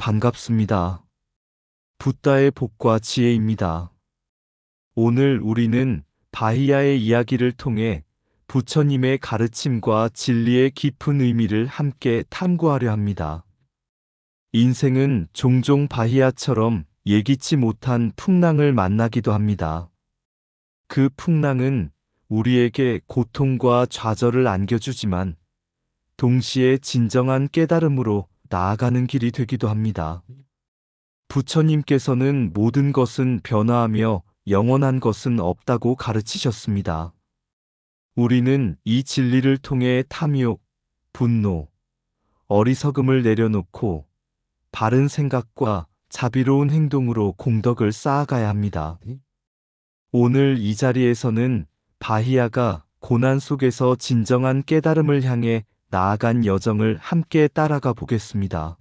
반갑습니다. 붓다의 복과 지혜입니다. 오늘 우리는 바히야의 이야기를 통해 부처님의 가르침과 진리의 깊은 의미를 함께 탐구하려 합니다. 인생은 종종 바히야처럼 예기치 못한 풍랑을 만나기도 합니다. 그 풍랑은 우리에게 고통과 좌절을 안겨주지만 동시에 진정한 깨달음으로 나아가는 길이 되기도 합니다. 부처님께서는 모든 것은 변화하며 영원한 것은 없다고 가르치셨습니다. 우리는 이 진리를 통해 탐욕, 분노, 어리석음을 내려놓고 바른 생각과 자비로운 행동으로 공덕을 쌓아가야 합니다. 오늘 이 자리에서는 바히야가 고난 속에서 진정한 깨달음을 향해 나아간 여정을 함께 따라가 보겠습니다.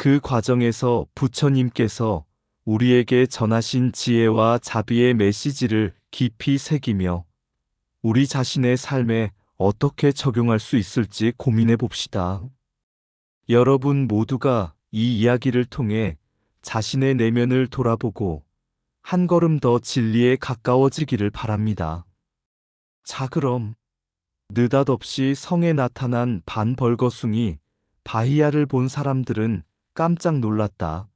그 과정에서 부처님께서 우리에게 전하신 지혜와 자비의 메시지를 깊이 새기며 우리 자신의 삶에 어떻게 적용할 수 있을지 고민해 봅시다. 여러분 모두가 이 이야기를 통해 자신의 내면을 돌아보고 한 걸음 더 진리에 가까워지기를 바랍니다. 자, 그럼 느닷없이 성에 나타난 반벌거숭이 바히야를 본 사람들은 깜짝 놀랐다.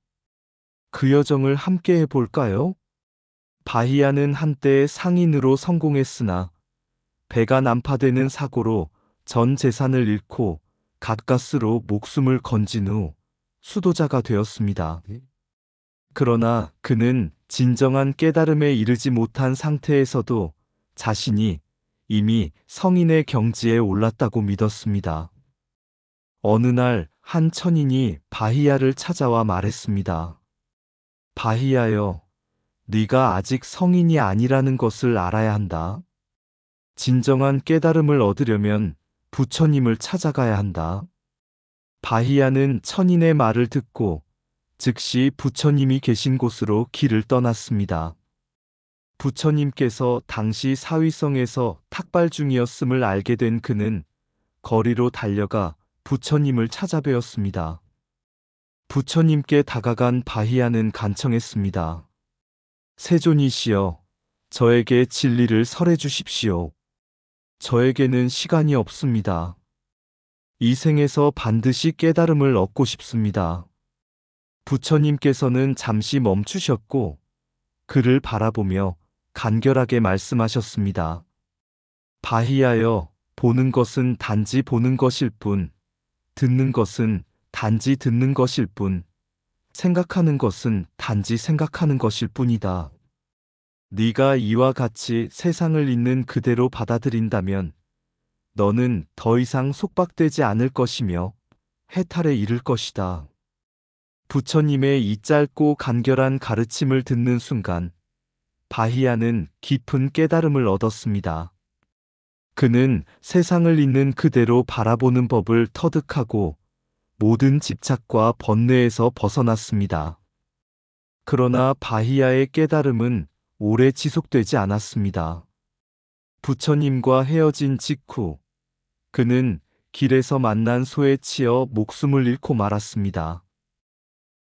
그 여정을 함께 해볼까요? 바히야는 한때 상인으로 성공했으나 배가 난파되는 사고로 전 재산을 잃고 가까스로 목숨을 건진 후 수도자가 되었습니다. 그러나 그는 진정한 깨달음에 이르지 못한 상태에서도 자신이 이미 성인의 경지에 올랐다고 믿었습니다. 어느 날 한 천인이 바히야를 찾아와 말했습니다. 바히야여, 네가 아직 성인이 아니라는 것을 알아야 한다. 진정한 깨달음을 얻으려면 부처님을 찾아가야 한다. 바히야는 천인의 말을 듣고 즉시 부처님이 계신 곳으로 길을 떠났습니다. 부처님께서 당시 사위성에서 탁발 중이었음을 알게 된 그는 거리로 달려가 부처님을 찾아뵈었습니다. 부처님께 다가간 바히야는 간청했습니다. 세존이시여, 저에게 진리를 설해 주십시오. 저에게는 시간이 없습니다. 이 생에서 반드시 깨달음을 얻고 싶습니다. 부처님께서는 잠시 멈추셨고 그를 바라보며 간결하게 말씀하셨습니다. 바히야여, 보는 것은 단지 보는 것일 뿐, 듣는 것은 단지 듣는 것일 뿐, 생각하는 것은 단지 생각하는 것일 뿐이다. 네가 이와 같이 세상을 있는 그대로 받아들인다면 너는 더 이상 속박되지 않을 것이며 해탈에 이를 것이다. 부처님의 이 짧고 간결한 가르침을 듣는 순간 바히야는 깊은 깨달음을 얻었습니다. 그는 세상을 있는 그대로 바라보는 법을 터득하고 모든 집착과 번뇌에서 벗어났습니다. 그러나 바히야의 깨달음은 오래 지속되지 않았습니다. 부처님과 헤어진 직후 그는 길에서 만난 소에 치여 목숨을 잃고 말았습니다.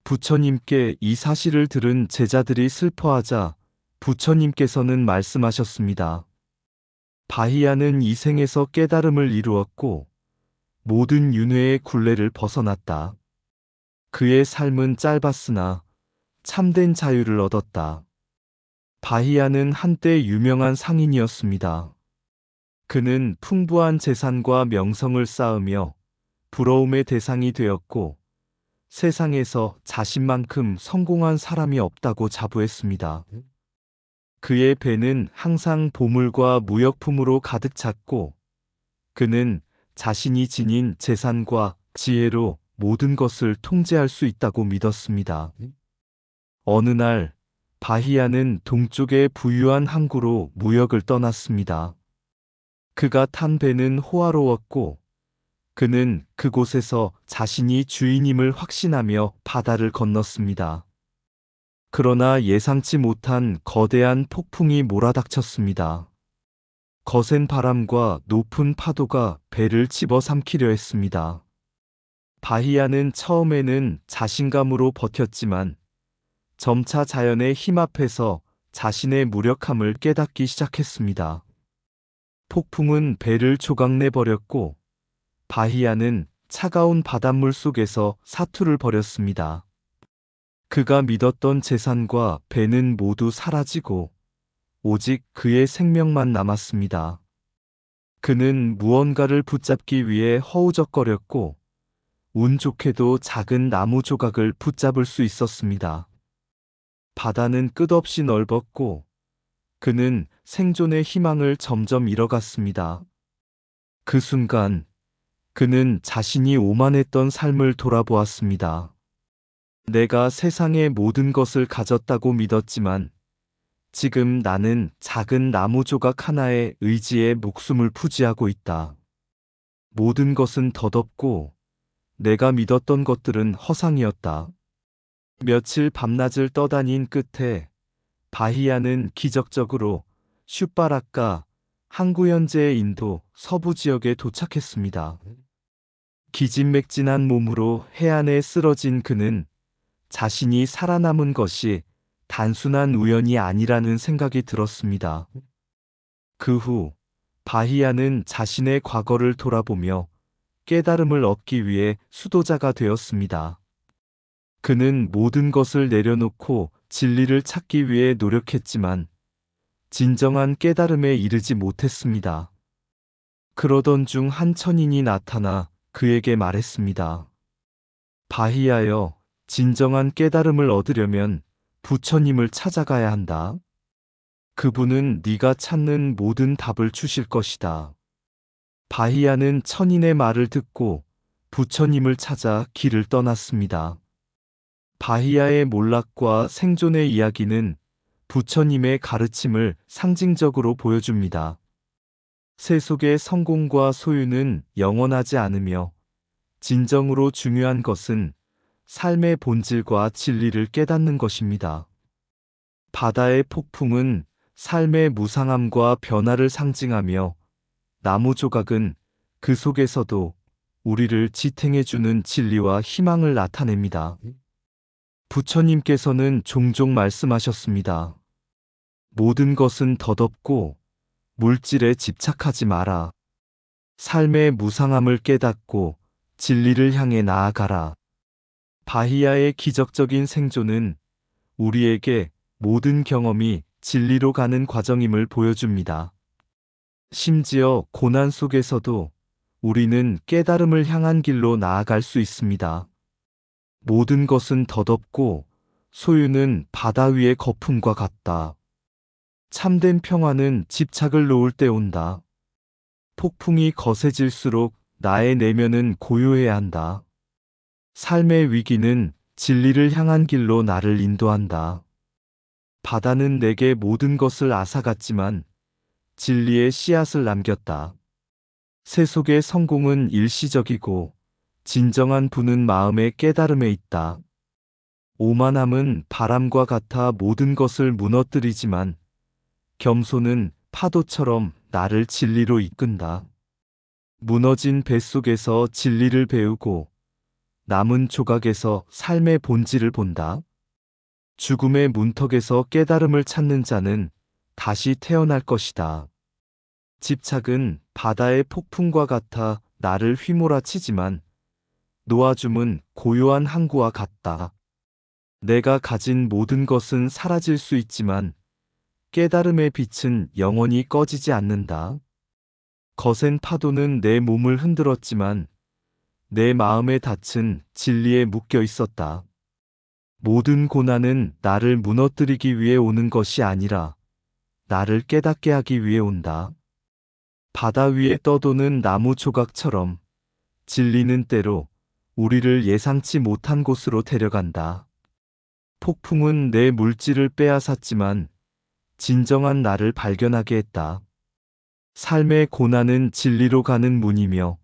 부처님께 이 사실을 들은 제자들이 슬퍼하자 부처님께서는 말씀하셨습니다. 바히야는 이 생에서 깨달음을 이루었고 모든 윤회의 굴레를 벗어났다. 그의 삶은 짧았으나 참된 자유를 얻었다. 바히야는 한때 유명한 상인이었습니다. 그는 풍부한 재산과 명성을 쌓으며 부러움의 대상이 되었고 세상에서 자신만큼 성공한 사람이 없다고 자부했습니다. 그의 배는 항상 보물과 무역품으로 가득 찼고 그는 자신이 지닌 재산과 지혜로 모든 것을 통제할 수 있다고 믿었습니다. 어느 날 바히야는 동쪽의 부유한 항구로 무역을 떠났습니다. 그가 탄 배는 호화로웠고 그는 그곳에서 자신이 주인임을 확신하며 바다를 건넜습니다. 그러나 예상치 못한 거대한 폭풍이 몰아닥쳤습니다. 거센 바람과 높은 파도가 배를 집어삼키려 했습니다. 바히야는 처음에는 자신감으로 버텼지만 점차 자연의 힘 앞에서 자신의 무력함을 깨닫기 시작했습니다. 폭풍은 배를 조각내버렸고 바히야는 차가운 바닷물 속에서 사투를 벌였습니다. 그가 믿었던 재산과 배는 모두 사라지고 오직 그의 생명만 남았습니다. 그는 무언가를 붙잡기 위해 허우적거렸고 운 좋게도 작은 나무 조각을 붙잡을 수 있었습니다. 바다는 끝없이 넓었고 그는 생존의 희망을 점점 잃어갔습니다. 그 순간 그는 자신이 오만했던 삶을 돌아보았습니다. 내가 세상의 모든 것을 가졌다고 믿었지만 지금 나는 작은 나무 조각 하나의 의지에 목숨을 부지하고 있다. 모든 것은 덧없고 내가 믿었던 것들은 허상이었다. 며칠 밤낮을 떠다닌 끝에 바히야는 기적적으로 슈바라카, 항구 현재의 인도 서부 지역에 도착했습니다. 기진맥진한 몸으로 해안에 쓰러진 그는 자신이 살아남은 것이 단순한 우연이 아니라는 생각이 들었습니다. 그 후 바히야는 자신의 과거를 돌아보며 깨달음을 얻기 위해 수도자가 되었습니다. 그는 모든 것을 내려놓고 진리를 찾기 위해 노력했지만 진정한 깨달음에 이르지 못했습니다. 그러던 중 한 천인이 나타나 그에게 말했습니다. 바히야여, 진정한 깨달음을 얻으려면 부처님을 찾아가야 한다. 그분은 네가 찾는 모든 답을 주실 것이다. 바히야는 천인의 말을 듣고 부처님을 찾아 길을 떠났습니다. 바히야의 몰락과 생존의 이야기는 부처님의 가르침을 상징적으로 보여줍니다. 세속의 성공과 소유는 영원하지 않으며 진정으로 중요한 것은 삶의 본질과 진리를 깨닫는 것입니다. 바다의 폭풍은 삶의 무상함과 변화를 상징하며 나무 조각은 그 속에서도 우리를 지탱해주는 진리와 희망을 나타냅니다. 부처님께서는 종종 말씀하셨습니다. 모든 것은 덧없고 물질에 집착하지 마라. 삶의 무상함을 깨닫고 진리를 향해 나아가라. 바히야의 기적적인 생존은 우리에게 모든 경험이 진리로 가는 과정임을 보여줍니다. 심지어 고난 속에서도 우리는 깨달음을 향한 길로 나아갈 수 있습니다. 모든 것은 덧없고 소유는 바다 위의 거품과 같다. 참된 평화는 집착을 놓을 때 온다. 폭풍이 거세질수록 나의 내면은 고요해야 한다. 삶의 위기는 진리를 향한 길로 나를 인도한다. 바다는 내게 모든 것을 앗아갔지만 진리의 씨앗을 남겼다. 세속의 성공은 일시적이고 진정한 부는 마음의 깨달음에 있다. 오만함은 바람과 같아 모든 것을 무너뜨리지만 겸손은 파도처럼 나를 진리로 이끈다. 무너진 뱃속에서 진리를 배우고 남은 조각에서 삶의 본질을 본다. 죽음의 문턱에서 깨달음을 찾는 자는 다시 태어날 것이다. 집착은 바다의 폭풍과 같아 나를 휘몰아치지만 놓아줌은 고요한 항구와 같다. 내가 가진 모든 것은 사라질 수 있지만 깨달음의 빛은 영원히 꺼지지 않는다. 거센 파도는 내 몸을 흔들었지만 내 마음의 닻은 진리에 묶여 있었다. 모든 고난은 나를 무너뜨리기 위해 오는 것이 아니라 나를 깨닫게 하기 위해 온다. 바다 위에 떠도는 나무 조각처럼 진리는 때로 우리를 예상치 못한 곳으로 데려간다. 폭풍은 내 물질을 빼앗았지만 진정한 나를 발견하게 했다. 삶의 고난은 진리로 가는 문이며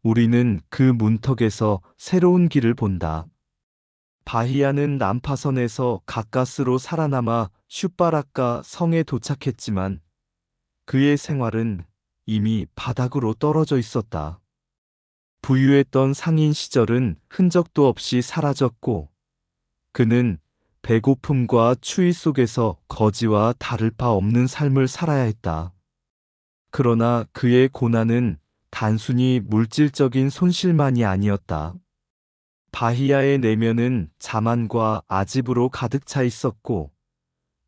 우리는 그 문턱에서 새로운 길을 본다. 바히야는 난파선에서 가까스로 살아남아 슈바라카 성에 도착했지만 그의 생활은 이미 바닥으로 떨어져 있었다. 부유했던 상인 시절은 흔적도 없이 사라졌고 그는 배고픔과 추위 속에서 거지와 다를 바 없는 삶을 살아야 했다. 그러나 그의 고난은 단순히 물질적인 손실만이 아니었다. 바히야의 내면은 자만과 아집으로 가득 차 있었고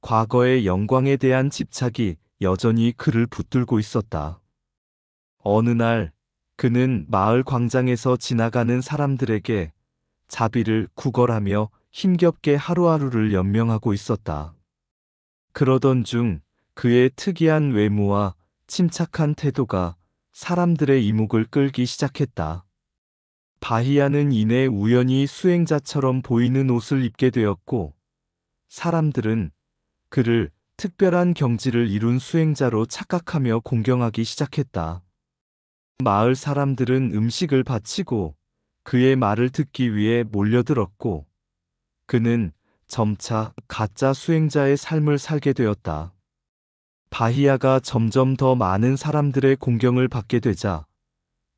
과거의 영광에 대한 집착이 여전히 그를 붙들고 있었다. 어느 날 그는 마을 광장에서 지나가는 사람들에게 자비를 구걸하며 힘겹게 하루하루를 연명하고 있었다. 그러던 중 그의 특이한 외모와 침착한 태도가 사람들의 이목을 끌기 시작했다. 바히야는 이내 우연히 수행자처럼 보이는 옷을 입게 되었고 사람들은 그를 특별한 경지를 이룬 수행자로 착각하며 공경하기 시작했다. 마을 사람들은 음식을 바치고 그의 말을 듣기 위해 몰려들었고 그는 점차 가짜 수행자의 삶을 살게 되었다. 바히야가 점점 더 많은 사람들의 공경을 받게 되자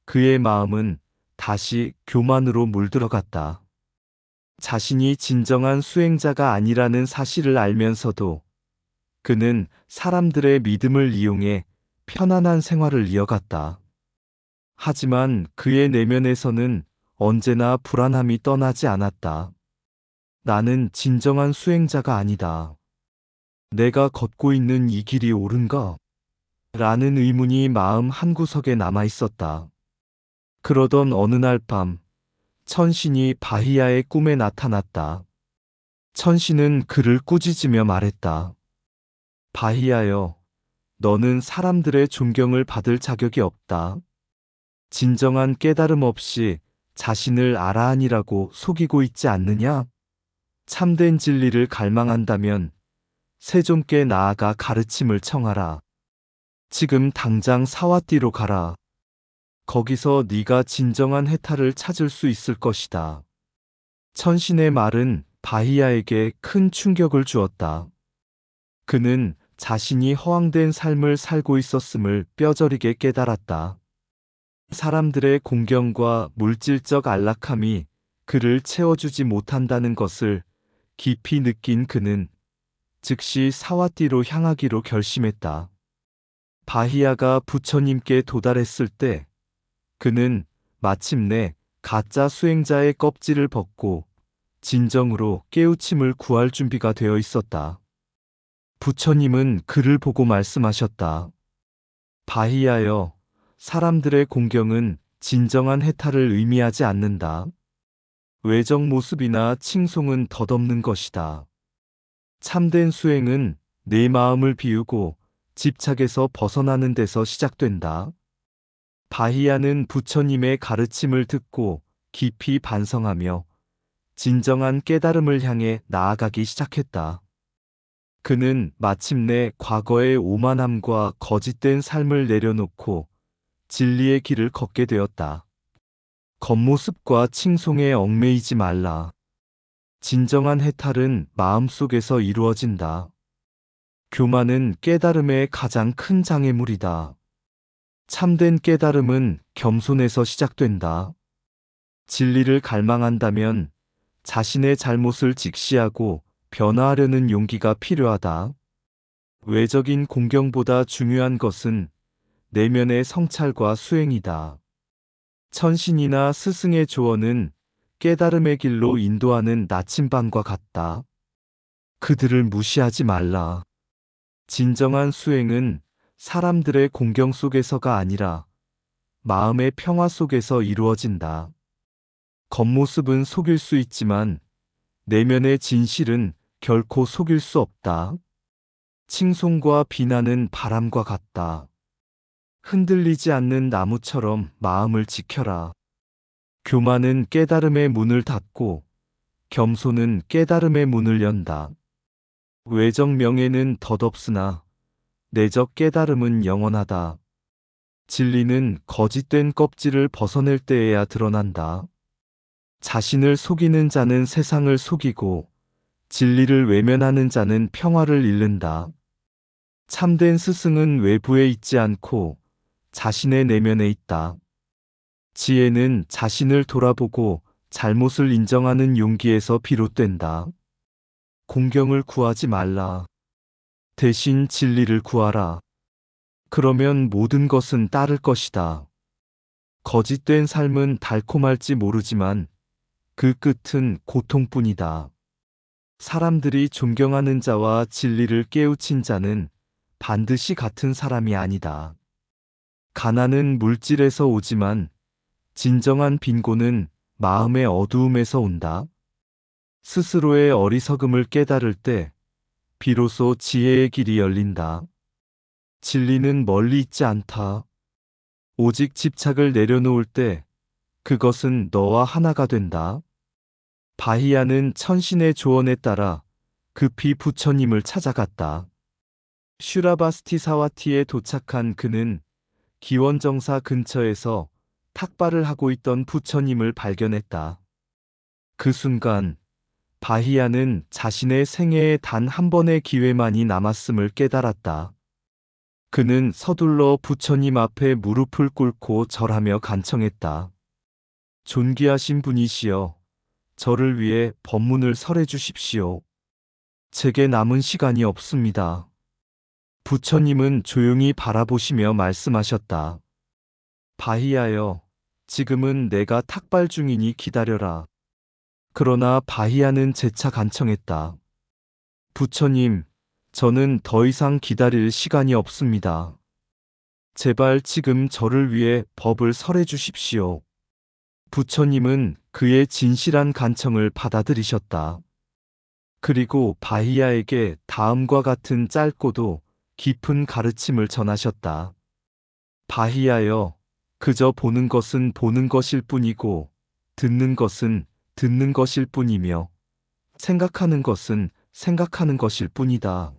그의 마음은 다시 교만으로 물들어갔다. 자신이 진정한 수행자가 아니라는 사실을 알면서도 그는 사람들의 믿음을 이용해 편안한 생활을 이어갔다. 하지만 그의 내면에서는 언제나 불안함이 떠나지 않았다. 나는 진정한 수행자가 아니다. 내가 걷고 있는 이 길이 옳은가? 라는 의문이 마음 한구석에 남아 있었다. 그러던 어느 날 밤, 천신이 바히야의 꿈에 나타났다. 천신은 그를 꾸짖으며 말했다. 바히야여, 너는 사람들의 존경을 받을 자격이 없다. 진정한 깨달음 없이 자신을 알아하니라고 속이고 있지 않느냐? 참된 진리를 갈망한다면 세존께 나아가 가르침을 청하라. 지금 당장 사와띠로 가라. 거기서 네가 진정한 해탈을 찾을 수 있을 것이다. 천신의 말은 바히야에게 큰 충격을 주었다. 그는 자신이 허황된 삶을 살고 있었음을 뼈저리게 깨달았다. 사람들의 공경과 물질적 안락함이 그를 채워주지 못한다는 것을 깊이 느낀 그는 즉시 사와띠로 향하기로 결심했다. 바히야가 부처님께 도달했을 때 그는 마침내 가짜 수행자의 껍질을 벗고 진정으로 깨우침을 구할 준비가 되어 있었다. 부처님은 그를 보고 말씀하셨다. 바히야여, 사람들의 공경은 진정한 해탈을 의미하지 않는다. 외적 모습이나 칭송은 덧없는 것이다. 참된 수행은 내 마음을 비우고 집착에서 벗어나는 데서 시작된다. 바히야는 부처님의 가르침을 듣고 깊이 반성하며 진정한 깨달음을 향해 나아가기 시작했다. 그는 마침내 과거의 오만함과 거짓된 삶을 내려놓고 진리의 길을 걷게 되었다. 겉모습과 칭송에 얽매이지 말라. 진정한 해탈은 마음속에서 이루어진다. 교만은 깨달음의 가장 큰 장애물이다. 참된 깨달음은 겸손에서 시작된다. 진리를 갈망한다면 자신의 잘못을 직시하고 변화하려는 용기가 필요하다. 외적인 공경보다 중요한 것은 내면의 성찰과 수행이다. 천신이나 스승의 조언은 깨달음의 길로 인도하는 나침반과 같다. 그들을 무시하지 말라. 진정한 수행은 사람들의 공경 속에서가 아니라 마음의 평화 속에서 이루어진다. 겉모습은 속일 수 있지만 내면의 진실은 결코 속일 수 없다. 칭송과 비난은 바람과 같다. 흔들리지 않는 나무처럼 마음을 지켜라. 교만은 깨달음의 문을 닫고 겸손은 깨달음의 문을 연다. 외적 명예는 덧없으나 내적 깨달음은 영원하다. 진리는 거짓된 껍질을 벗어낼 때에야 드러난다. 자신을 속이는 자는 세상을 속이고 진리를 외면하는 자는 평화를 잃는다. 참된 스승은 외부에 있지 않고 자신의 내면에 있다. 지혜는 자신을 돌아보고 잘못을 인정하는 용기에서 비롯된다. 공경을 구하지 말라. 대신 진리를 구하라. 그러면 모든 것은 따를 것이다. 거짓된 삶은 달콤할지 모르지만 그 끝은 고통뿐이다. 사람들이 존경하는 자와 진리를 깨우친 자는 반드시 같은 사람이 아니다. 가난은 물질에서 오지만 진정한 빈곤은 마음의 어두움에서 온다. 스스로의 어리석음을 깨달을 때 비로소 지혜의 길이 열린다. 진리는 멀리 있지 않다. 오직 집착을 내려놓을 때 그것은 너와 하나가 된다. 바히야는 천신의 조언에 따라 급히 부처님을 찾아갔다. 슈라바스티 사와티에 도착한 그는 기원정사 근처에서 탁발을 하고 있던 부처님을 발견했다. 그 순간 바히야는 자신의 생애에 단 한 번의 기회만이 남았음을 깨달았다. 그는 서둘러 부처님 앞에 무릎을 꿇고 절하며 간청했다. 존귀하신 분이시여, 저를 위해 법문을 설해 주십시오. 제게 남은 시간이 없습니다. 부처님은 조용히 바라보시며 말씀하셨다. 바히야여, 지금은 내가 탁발 중이니 기다려라. 그러나 바히야는 재차 간청했다. 부처님, 저는 더 이상 기다릴 시간이 없습니다. 제발 지금 저를 위해 법을 설해 주십시오. 부처님은 그의 진실한 간청을 받아들이셨다. 그리고 바히야에게 다음과 같은 짧고도 깊은 가르침을 전하셨다. 바히야여, 그저 보는 것은 보는 것일 뿐이고, 듣는 것은 듣는 것일 뿐이며, 생각하는 것은 생각하는 것일 뿐이다.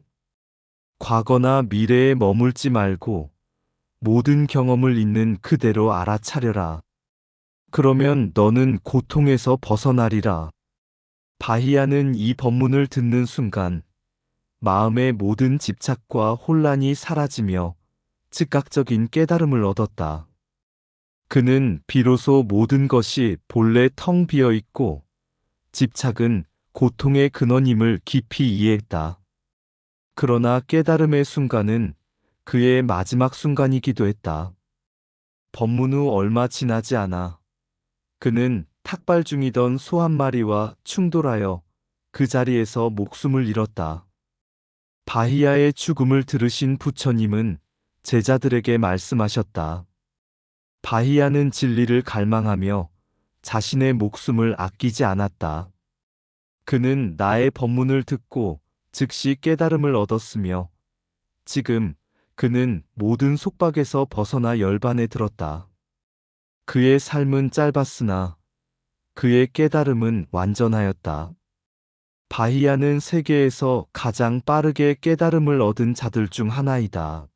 과거나 미래에 머물지 말고, 모든 경험을 있는 그대로 알아차려라. 그러면 너는 고통에서 벗어나리라. 바히야는 이 법문을 듣는 순간 마음의 모든 집착과 혼란이 사라지며 즉각적인 깨달음을 얻었다. 그는 비로소 모든 것이 본래 텅 비어 있고 집착은 고통의 근원임을 깊이 이해했다. 그러나 깨달음의 순간은 그의 마지막 순간이기도 했다. 법문 후 얼마 지나지 않아 그는 탁발 중이던 소 한 마리와 충돌하여 그 자리에서 목숨을 잃었다. 바히야의 죽음을 들으신 부처님은 제자들에게 말씀하셨다. 바히야는 진리를 갈망하며 자신의 목숨을 아끼지 않았다. 그는 나의 법문을 듣고 즉시 깨달음을 얻었으며 지금 그는 모든 속박에서 벗어나 열반에 들었다. 그의 삶은 짧았으나 그의 깨달음은 완전하였다. 바히야는 세계에서 가장 빠르게 깨달음을 얻은 자들 중 하나이다.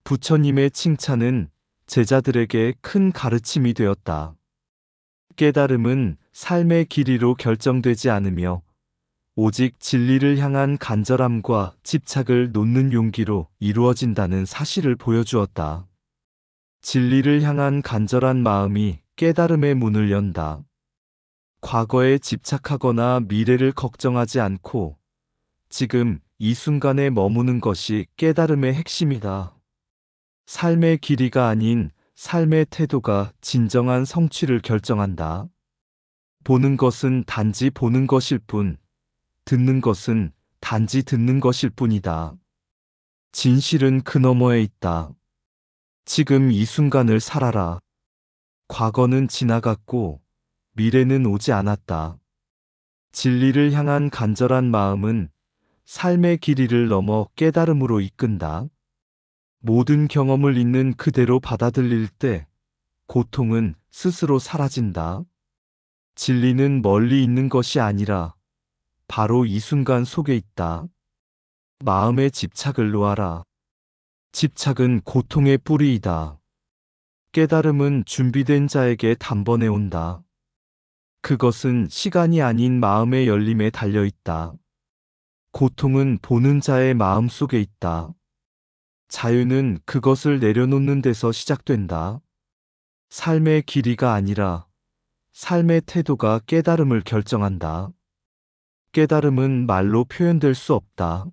부처님의 칭찬은 제자들에게 큰 가르침이 되었다. 깨달음은 삶의 길이로 결정되지 않으며 오직 진리를 향한 간절함과 집착을 놓는 용기로 이루어진다는 사실을 보여주었다. 진리를 향한 간절한 마음이 깨달음의 문을 연다. 과거에 집착하거나 미래를 걱정하지 않고 지금 이 순간에 머무는 것이 깨달음의 핵심이다. 삶의 길이가 아닌 삶의 태도가 진정한 성취를 결정한다. 보는 것은 단지 보는 것일 뿐, 듣는 것은 단지 듣는 것일 뿐이다. 진실은 그 너머에 있다. 지금 이 순간을 살아라. 과거는 지나갔고 미래는 오지 않았다. 진리를 향한 간절한 마음은 삶의 길이를 넘어 깨달음으로 이끈다. 모든 경험을 있는 그대로 받아들일 때 고통은 스스로 사라진다. 진리는 멀리 있는 것이 아니라 바로 이 순간 속에 있다. 마음의 집착을 놓아라. 집착은 고통의 뿌리이다. 깨달음은 준비된 자에게 단번에 온다. 그것은 시간이 아닌 마음의 열림에 달려 있다. 고통은 보는 자의 마음 속에 있다. 자유는 그것을 내려놓는 데서 시작된다. 삶의 길이가 아니라 삶의 태도가 깨달음을 결정한다. 깨달음은 말로 표현될 수 없다.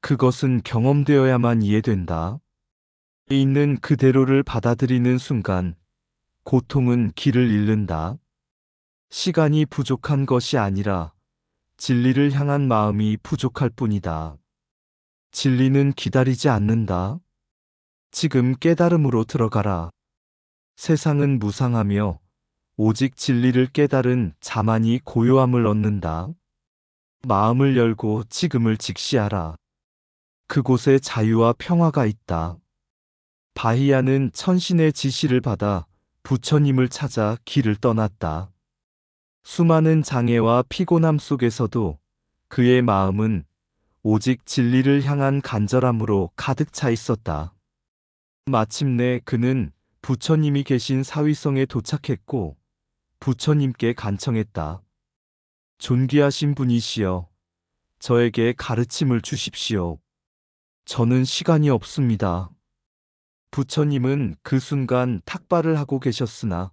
그것은 경험되어야만 이해된다. 있는 그대로를 받아들이는 순간 고통은 길을 잃는다. 시간이 부족한 것이 아니라 진리를 향한 마음이 부족할 뿐이다. 진리는 기다리지 않는다. 지금 깨달음으로 들어가라. 세상은 무상하며 오직 진리를 깨달은 자만이 고요함을 얻는다. 마음을 열고 지금을 직시하라. 그곳에 자유와 평화가 있다. 바히야는 천신의 지시를 받아 부처님을 찾아 길을 떠났다. 수많은 장애와 피곤함 속에서도 그의 마음은 오직 진리를 향한 간절함으로 가득 차 있었다. 마침내 그는 부처님이 계신 사위성에 도착했고 부처님께 간청했다. 존귀하신 분이시여, 저에게 가르침을 주십시오. 저는 시간이 없습니다. 부처님은 그 순간 탁발을 하고 계셨으나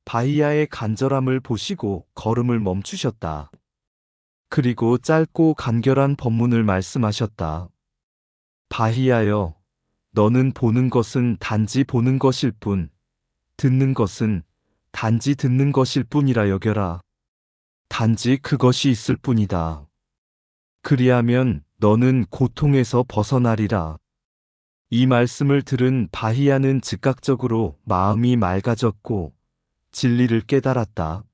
바히야의 간절함을 보시고 걸음을 멈추셨다. 그리고 짧고 간결한 법문을 말씀하셨다. 바히야여, 너는 보는 것은 단지 보는 것일 뿐, 듣는 것은 단지 듣는 것일 뿐이라 여겨라. 단지 그것이 있을 뿐이다. 그리하면 너는 고통에서 벗어나리라. 이 말씀을 들은 바히야는 즉각적으로 마음이 맑아졌고 진리를 깨달았다.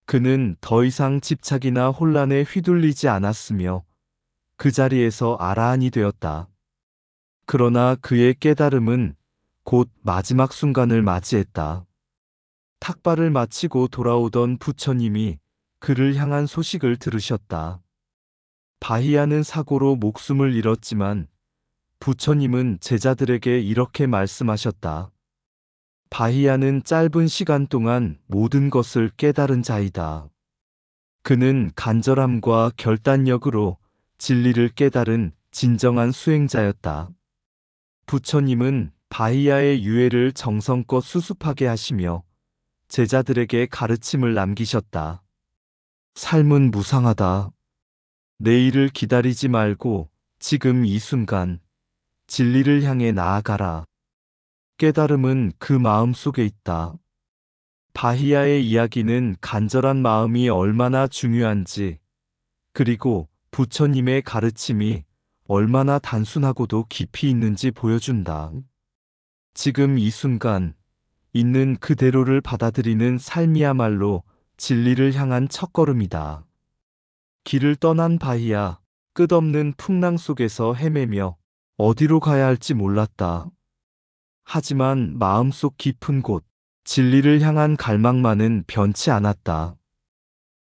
그는 더 이상 집착이나 혼란에 휘둘리지 않았으며 그 자리에서 아라한이 되었다. 그러나 그의 깨달음은 곧 마지막 순간을 맞이했다. 탁발을 마치고 돌아오던 부처님이 그를 향한 소식을 들으셨다. 바히야는 사고로 목숨을 잃었지만 부처님은 제자들에게 이렇게 말씀하셨다. 바히야는 짧은 시간 동안 모든 것을 깨달은 자이다. 그는 간절함과 결단력으로 진리를 깨달은 진정한 수행자였다. 부처님은 바히야의 유해를 정성껏 수습하게 하시며 제자들에게 가르침을 남기셨다. 삶은 무상하다. 내일을 기다리지 말고 지금 이 순간 진리를 향해 나아가라. 깨달음은 그 마음 속에 있다. 바히야의 이야기는 간절한 마음이 얼마나 중요한지, 그리고 부처님의 가르침이 얼마나 단순하고도 깊이 있는지 보여준다. 지금 이 순간, 있는 그대로를 받아들이는 삶이야말로 진리를 향한 첫걸음이다. 길을 떠난 바히야, 끝없는 풍랑 속에서 헤매며 어디로 가야 할지 몰랐다. 하지만 마음속 깊은 곳, 진리를 향한 갈망만은 변치 않았다.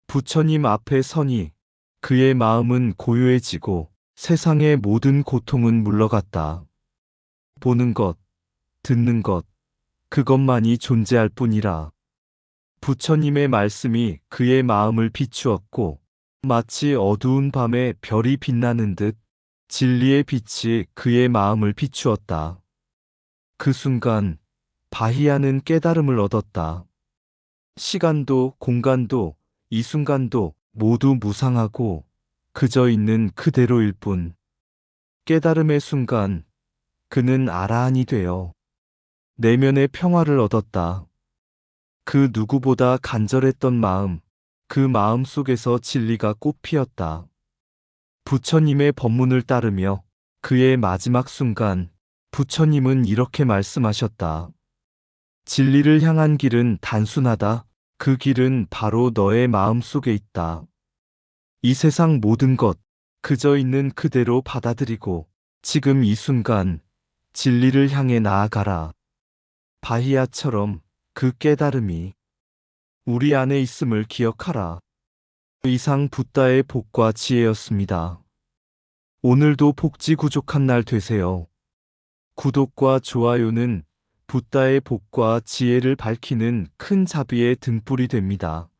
부처님 앞에 서니 그의 마음은 고요해지고 세상의 모든 고통은 물러갔다. 보는 것, 듣는 것, 그것만이 존재할 뿐이라. 부처님의 말씀이 그의 마음을 비추었고 마치 어두운 밤에 별이 빛나는 듯 진리의 빛이 그의 마음을 비추었다. 그 순간 바히야는 깨달음을 얻었다. 시간도 공간도 이 순간도 모두 무상하고 그저 있는 그대로일 뿐. 깨달음의 순간 그는 아라한이 되어 내면의 평화를 얻었다. 그 누구보다 간절했던 마음, 그 마음 속에서 진리가 꽃피었다. 부처님의 법문을 따르며 그의 마지막 순간 부처님은 이렇게 말씀하셨다. 진리를 향한 길은 단순하다. 그 길은 바로 너의 마음 속에 있다. 이 세상 모든 것, 그저 있는 그대로 받아들이고 지금 이 순간 진리를 향해 나아가라. 바히야처럼 그 깨달음이 우리 안에 있음을 기억하라. 이상 붓다의 복과 지혜였습니다. 오늘도 복지구족한 날 되세요. 구독과 좋아요는 붓다의 복과 지혜를 밝히는 큰 자비의 등불이 됩니다.